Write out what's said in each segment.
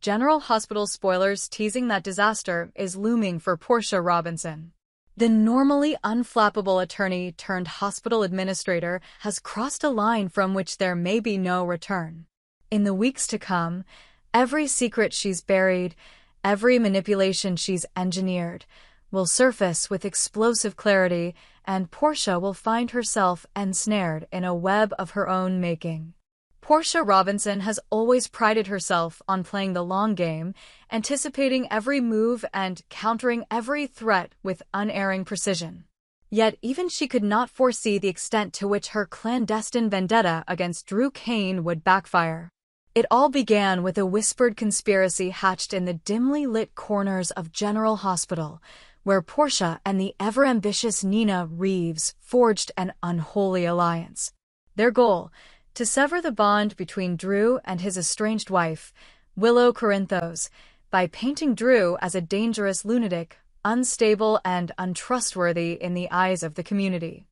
General Hospital spoilers teasing that disaster is looming for Portia Robinson. The normally unflappable attorney turned hospital administrator has crossed a line from which there may be no return. In the weeks to come, every secret she's buried, every manipulation she's engineered, will surface with explosive clarity, and Portia will find herself ensnared in a web of her own making. Portia Robinson has always prided herself on playing the long game, anticipating every move and countering every threat with unerring precision. Yet even she could not foresee the extent to which her clandestine vendetta against Drew Kane would backfire. It all began with a whispered conspiracy hatched in the dimly lit corners of General Hospital, where Portia and the ever-ambitious Nina Reeves forged an unholy alliance. Their goal: to sever the bond between Drew and his estranged wife, Willow Corinthos, by painting Drew as a dangerous lunatic, unstable and untrustworthy in the eyes of the community.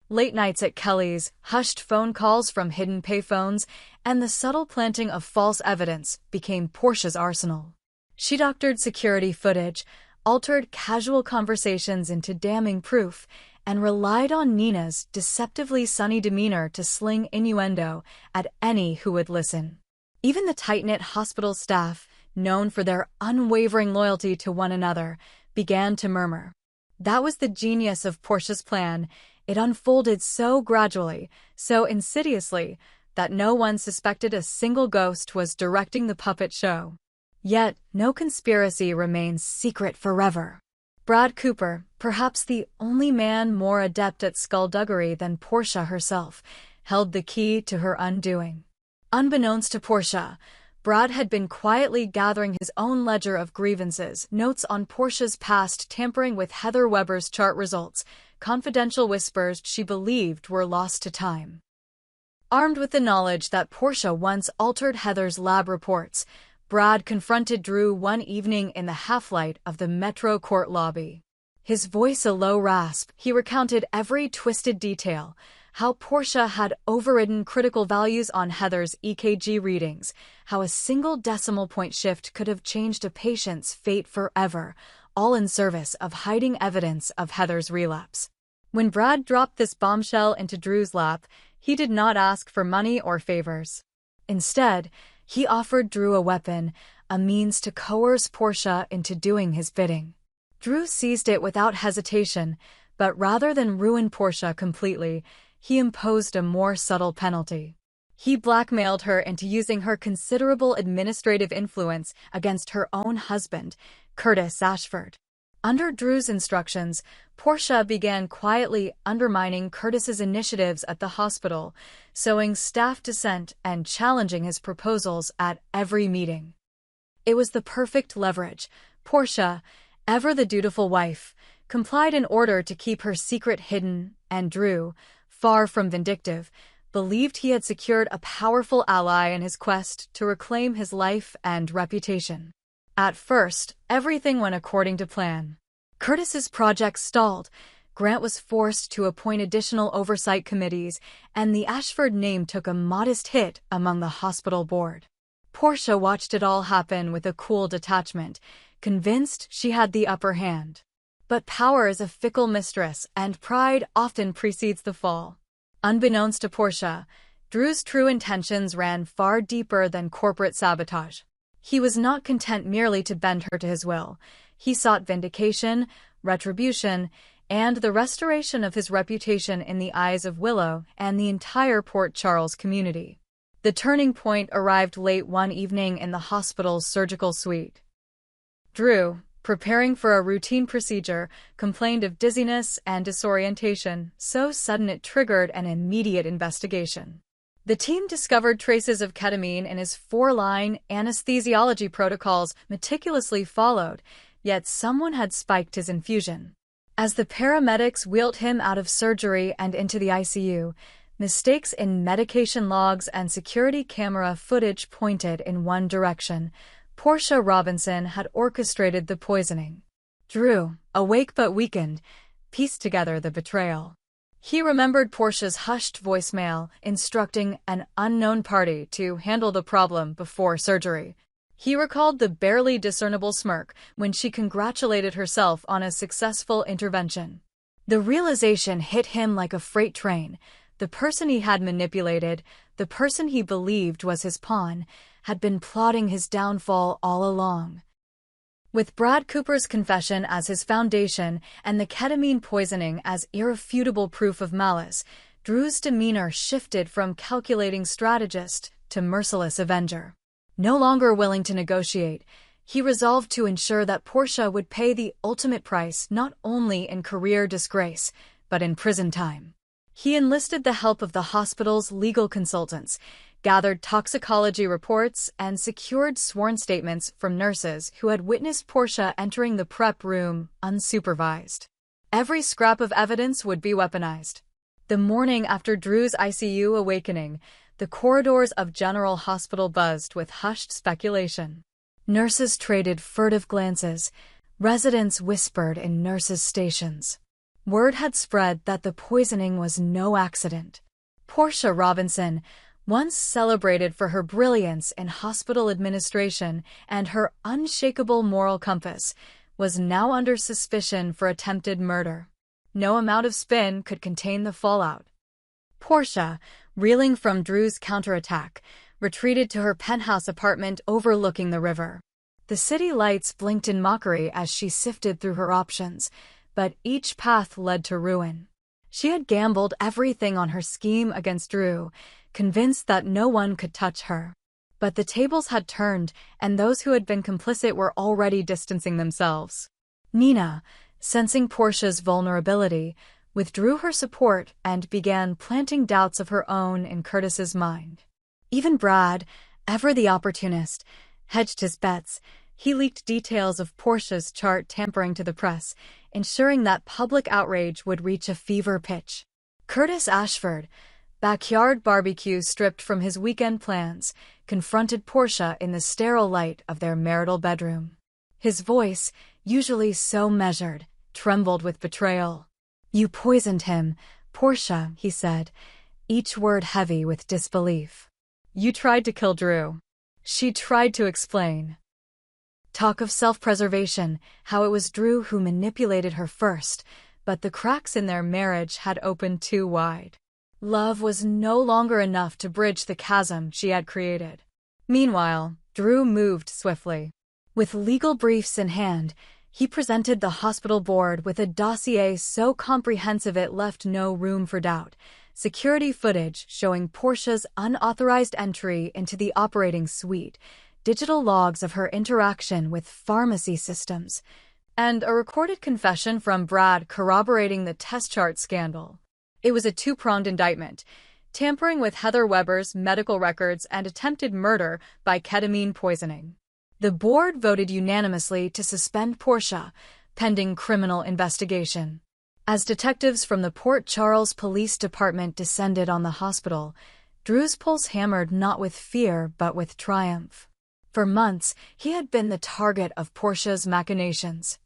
Late nights at Kelly's, hushed phone calls from hidden payphones, and the subtle planting of false evidence became Portia's arsenal. She doctored security footage, altered casual conversations into damning proof, and relied on Nina's deceptively sunny demeanor to sling innuendo at any who would listen. Even the tight-knit hospital staff, known for their unwavering loyalty to one another, began to murmur. That was the genius of Portia's plan. It unfolded so gradually, so insidiously, that no one suspected a single ghost was directing the puppet show. Yet, no conspiracy remains secret forever. Brad Cooper, perhaps the only man more adept at skullduggery than Portia herself, held the key to her undoing. Unbeknownst to Portia, Brad had been quietly gathering his own ledger of grievances, notes on Portia's past tampering with Heather Weber's chart results, confidential whispers she believed were lost to time. Armed with the knowledge that Portia once altered Heather's lab reports, Brad confronted Drew one evening in the half-light of the Metro Court lobby. His voice a low rasp, he recounted every twisted detail: how Portia had overridden critical values on Heather's EKG readings, how a single decimal point shift could have changed a patient's fate forever, all in service of hiding evidence of Heather's relapse. When Brad dropped this bombshell into Drew's lap, he did not ask for money or favors. Instead, he offered Drew a weapon, a means to coerce Portia into doing his bidding. Drew seized it without hesitation, but rather than ruin Portia completely, he imposed a more subtle penalty. He blackmailed her into using her considerable administrative influence against her own husband, Curtis Ashford. Under Drew's instructions, Portia began quietly undermining Curtis's initiatives at the hospital, sowing staff dissent and challenging his proposals at every meeting. It was the perfect leverage. Portia, ever the dutiful wife, complied in order to keep her secret hidden, and Drew, far from vindictive, believed he had secured a powerful ally in his quest to reclaim his life and reputation. At first, everything went according to plan. Curtis's project stalled, Grant was forced to appoint additional oversight committees, and the Ashford name took a modest hit among the hospital board. Portia watched it all happen with a cool detachment, convinced she had the upper hand. But power is a fickle mistress, and pride often precedes the fall. Unbeknownst to Portia, Drew's true intentions ran far deeper than corporate sabotage. He was not content merely to bend her to his will. He sought vindication, retribution, and the restoration of his reputation in the eyes of Willow and the entire Port Charles community. The turning point arrived late one evening in the hospital's surgical suite. Drew, preparing for a routine procedure, complained of dizziness and disorientation, so sudden it triggered an immediate investigation. The team discovered traces of ketamine in his 4-line anesthesiology protocols meticulously followed, yet someone had spiked his infusion. As the paramedics wheeled him out of surgery and into the ICU, mistakes in medication logs and security camera footage pointed in one direction. Portia Robinson had orchestrated the poisoning. Drew, awake but weakened, pieced together the betrayal. He remembered Portia's hushed voicemail instructing an unknown party to handle the problem before surgery. He recalled the barely discernible smirk when she congratulated herself on a successful intervention. The realization hit him like a freight train. The person he had manipulated, the person he believed was his pawn, had been plotting his downfall all along. With Brad Cooper's confession as his foundation and the ketamine poisoning as irrefutable proof of malice, Drew's demeanor shifted from calculating strategist to merciless avenger. No longer willing to negotiate, he resolved to ensure that Portia would pay the ultimate price not only in career disgrace, but in prison time. He enlisted the help of the hospital's legal consultants, gathered toxicology reports, and secured sworn statements from nurses who had witnessed Portia entering the prep room unsupervised. Every scrap of evidence would be weaponized. The morning after Drew's ICU awakening, the corridors of General Hospital buzzed with hushed speculation. Nurses traded furtive glances. Residents whispered in nurses' stations. Word had spread that the poisoning was no accident. Portia Robinson, once celebrated for her brilliance in hospital administration and her unshakable moral compass, was now under suspicion for attempted murder. No amount of spin could contain the fallout. Portia, reeling from Drew's counterattack, retreated to her penthouse apartment overlooking the river. The city lights blinked in mockery as she sifted through her options, but each path led to ruin. She had gambled everything on her scheme against Drew, convinced that no one could touch her. But the tables had turned, and those who had been complicit were already distancing themselves. Nina, sensing Portia's vulnerability, withdrew her support and began planting doubts of her own in Curtis's mind. Even Brad, ever the opportunist, hedged his bets. He leaked details of Portia's chart tampering to the press, ensuring that public outrage would reach a fever pitch. Curtis Ashford, backyard barbecue stripped from his weekend plans, confronted Portia in the sterile light of their marital bedroom. His voice, usually so measured, trembled with betrayal. "You poisoned him, Portia," he said, each word heavy with disbelief. "You tried to kill Drew." She tried to explain. Talk of self-preservation, how it was Drew who manipulated her first, but the cracks in their marriage had opened too wide. Love was no longer enough to bridge the chasm she had created. Meanwhile, Drew moved swiftly. With legal briefs in hand, he presented the hospital board with a dossier so comprehensive it left no room for doubt. Security footage showing Portia's unauthorized entry into the operating suite, digital logs of her interaction with pharmacy systems, and a recorded confession from Brad corroborating the test chart scandal. It was a two-pronged indictment, tampering with Heather Weber's medical records and attempted murder by ketamine poisoning. The board voted unanimously to suspend Portia, pending criminal investigation. As detectives from the Port Charles Police Department descended on the hospital, Drew's pulse hammered not with fear but with triumph. For months, he had been the target of Portia's machinations.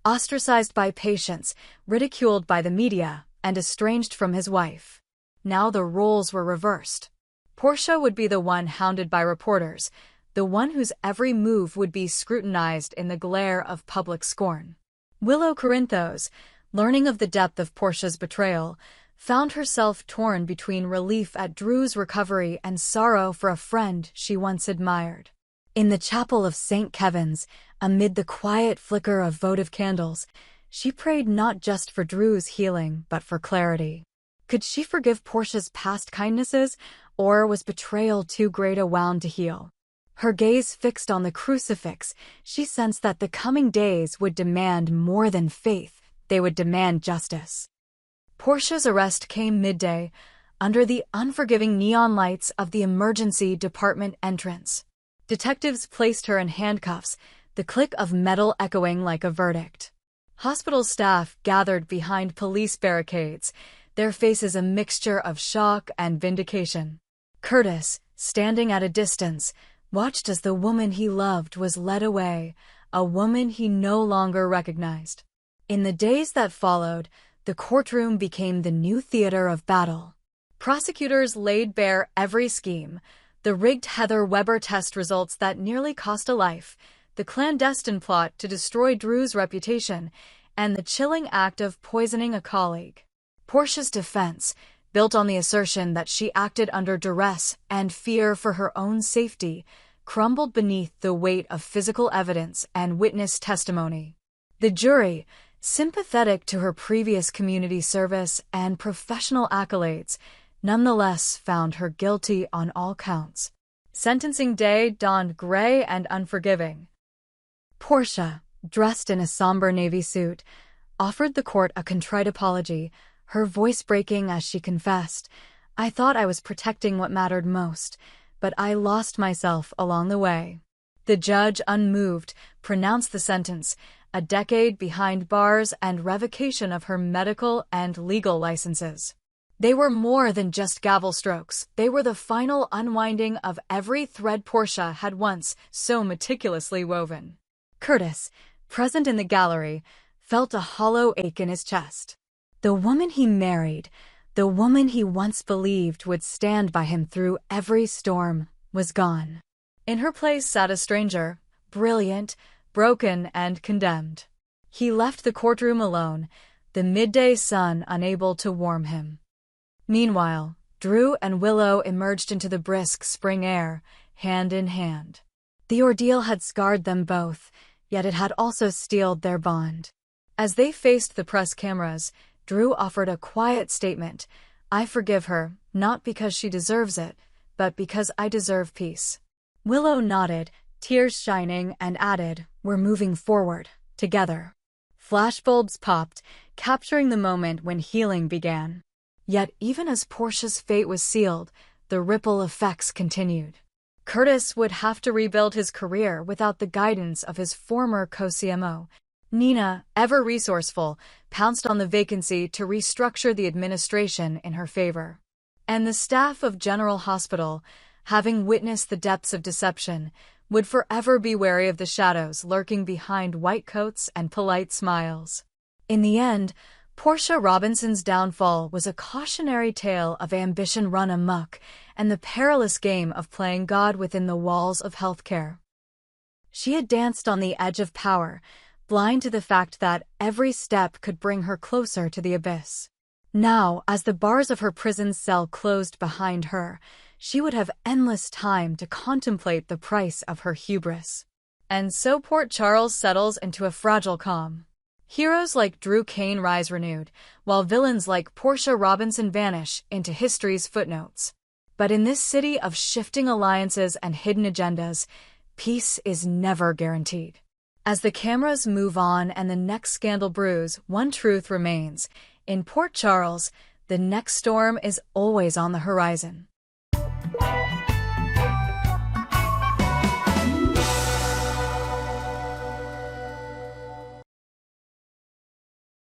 Ostracized by patients, ridiculed by the media, and estranged from his wife. Now the roles were reversed. Portia would be the one hounded by reporters, the one whose every move would be scrutinized in the glare of public scorn. Willow Corinthos, learning of the depth of Portia's betrayal, found herself torn between relief at Drew's recovery and sorrow for a friend she once admired. In the chapel of St. Kevin's, amid the quiet flicker of votive candles, she prayed not just for Drew's healing but for clarity. Could she forgive Portia's past kindnesses, or was betrayal too great a wound to heal? Her gaze fixed on the crucifix, she sensed that the coming days would demand more than faith, they would demand justice. Portia's arrest came midday, under the unforgiving neon lights of the emergency department entrance. Detectives placed her in handcuffs, the click of metal echoing like a verdict. Hospital staff gathered behind police barricades, their faces a mixture of shock and vindication. Curtis, standing at a distance, watched as the woman he loved was led away, a woman he no longer recognized. In the days that followed, the courtroom became the new theater of battle. Prosecutors laid bare every scheme, The rigged Heather Weber test results that nearly cost a life, the clandestine plot to destroy Drew's reputation, and the chilling act of poisoning a colleague. Portia's defense, built on the assertion that she acted under duress and fear for her own safety, crumbled beneath the weight of physical evidence and witness testimony. The jury, sympathetic to her previous community service and professional accolades, nonetheless found her guilty on all counts. Sentencing day dawned gray and unforgiving. Portia, dressed in a somber navy suit, offered the court a contrite apology, her voice breaking as she confessed, "I thought I was protecting what mattered most, but I lost myself along the way." The judge, unmoved, pronounced the sentence, a decade behind bars and revocation of her medical and legal licenses. They were more than just gavel strokes. They were the final unwinding of every thread Portia had once so meticulously woven. Curtis, present in the gallery, felt a hollow ache in his chest. The woman he married, the woman he once believed would stand by him through every storm, was gone. In her place sat a stranger, brilliant, broken, and condemned. He left the courtroom alone, the midday sun unable to warm him. Meanwhile, Drew and Willow emerged into the brisk spring air, hand in hand. The ordeal had scarred them both, yet it had also steeled their bond. As they faced the press cameras, Drew offered a quiet statement, "I forgive her, not because she deserves it, but because I deserve peace." Willow nodded, tears shining, and added, "We're moving forward, together." Flashbulbs popped, capturing the moment when healing began. Yet even as Portia's fate was sealed, the ripple effects continued. Curtis would have to rebuild his career without the guidance of his former co-CMO. Nina, ever resourceful, pounced on the vacancy to restructure the administration in her favor. And the staff of General Hospital, having witnessed the depths of deception, would forever be wary of the shadows lurking behind white coats and polite smiles. In the end, Portia Robinson's downfall was a cautionary tale of ambition run amok and the perilous game of playing God within the walls of healthcare. She had danced on the edge of power, blind to the fact that every step could bring her closer to the abyss. Now, as the bars of her prison cell closed behind her, she would have endless time to contemplate the price of her hubris. And so Port Charles settles into a fragile calm. Heroes like Drew Kane rise renewed, while villains like Portia Robinson vanish into history's footnotes. But in this city of shifting alliances and hidden agendas, peace is never guaranteed. As the cameras move on and the next scandal brews, one truth remains. In Port Charles, the next storm is always on the horizon.